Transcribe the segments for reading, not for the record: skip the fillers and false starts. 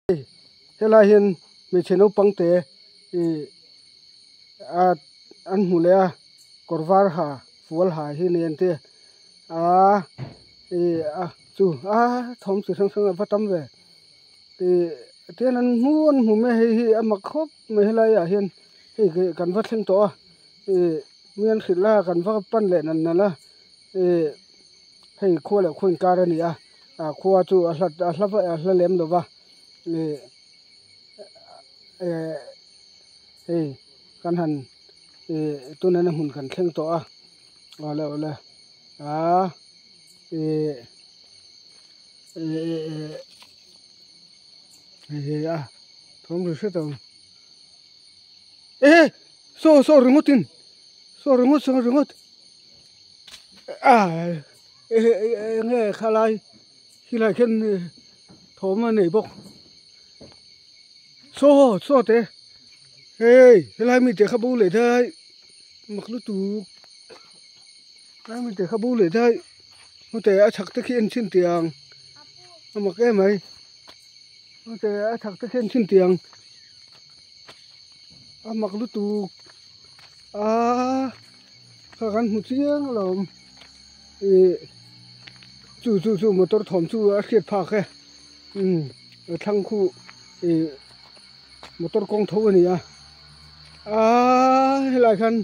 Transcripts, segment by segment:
thế là hiện mình chén băng té ăn mù lẽ korvar ha fual ha hi nen te chú thom sự sang sang phát tâm về thì thế nên muốn mù mẹ hi mặc khóc mẹ lại hiện thì cái cần vật sinh to miền khỉ la cần vật pan lệ nè la hay khua là khuyên cả này khua chú là lem đâu va kan han tu na hun kan thleng to ola thom ru se tong so ringutin so ringut nghe khalai khi lại khen thom mà nảy bốc so thế hey lại mình để khabu lại thôi mặc lúc tu lại mình để khabu lại thôi không thể chắc tới khi ăn xin tiền mà cái mày không thể chắc tới khi ăn xin tiền mặc lúc tu khá gần một chiếc lồng chú một tổ thom chú khiết phá khe ở thang khu một tổ công thấu này lại khăn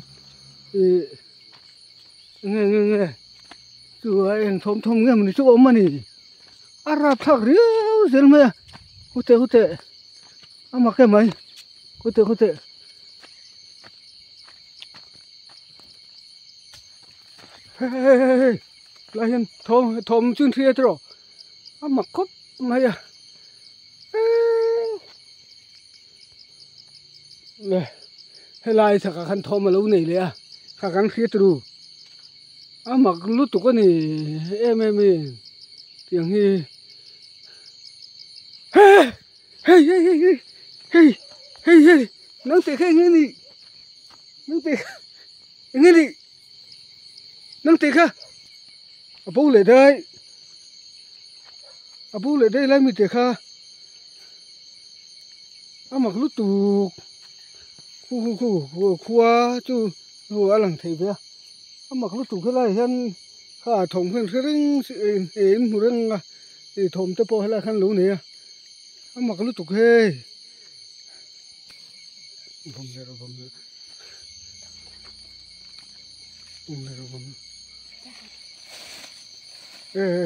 nghe chú anh thom nghe mình chú ôm mà nè rap thắc riêu giờ mày hút tệ mặc cái mày hút tệ hey lại hiện thom chuyên thiệt rồi mặc cốt mày hay lại sao khăn thom mà lâu nàyเลยkhăn thiệt rồi mặc lúc tụi con này em tiếng hi hey nắng tệ cái nghe đi nắng tệ nghe đi nắng tệ ka bố lại đây lại mình tệ ka mặc lúc tụ khu chú hồ lằng thầy về mặc lúc tụ cái này hen thùng hen cái rinh một rinh thùng tới po hay là khăn lũ này mặc lúc tụ cái bom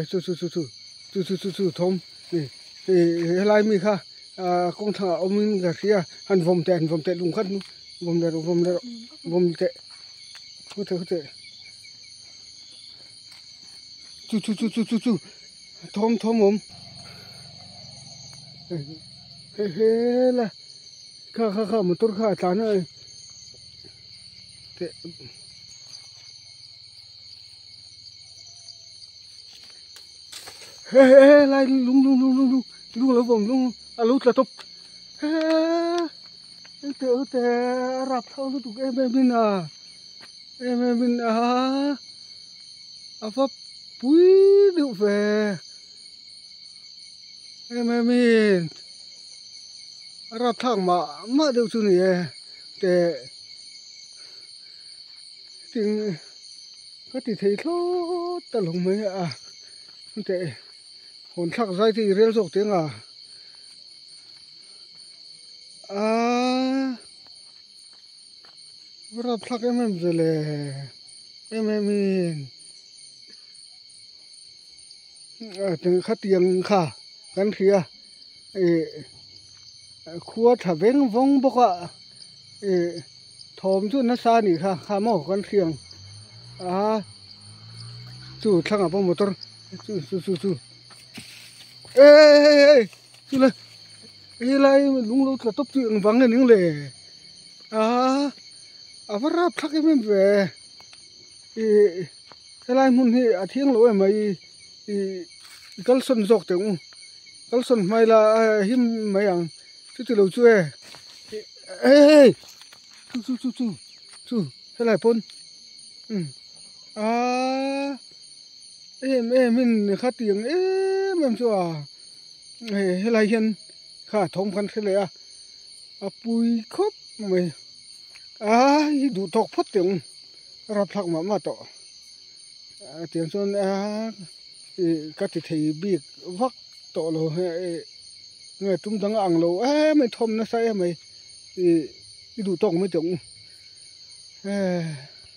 chú thom lại mi kha con thằng ông mình gạt kia hắn vòng tệ đúng khát vòng tệ có thể chú thom ôm là kha một tổ kha chán ơi lại lung là vòng lung lúc là top tệ rap thao lúc tụi em mình pháp búi được về em mình rap thang mà đều chú này để tiếng có thể thấy thốt ta lùng mấy để hồn sắc dây thì rêu rộng tiếng rap thắc em rồi lệ em tiếng khát tiếng khả gắn kia khua thả vén vong bốc thòm chút nó xa nỉ khả mỏ gắn khiêng chú thằng bông một tổ chú chú lại lúc là tốt chuyện vắng lên những lề vắt ráp thắc em về cái lại muốn thiêng lỗi mày cái xuân dọc tiếng cái xuân mày là him mày chú từ đầu chưa chú cái lại pôn em mình khát tiếng em cho hay là hiện kha thom khan khele a pui khop mai hi du tok phot tiang rap thak ma to tiang son ka ti thei bik vak to lo he nge tum dang ang lo mai thom na sai mai du tok mai tiang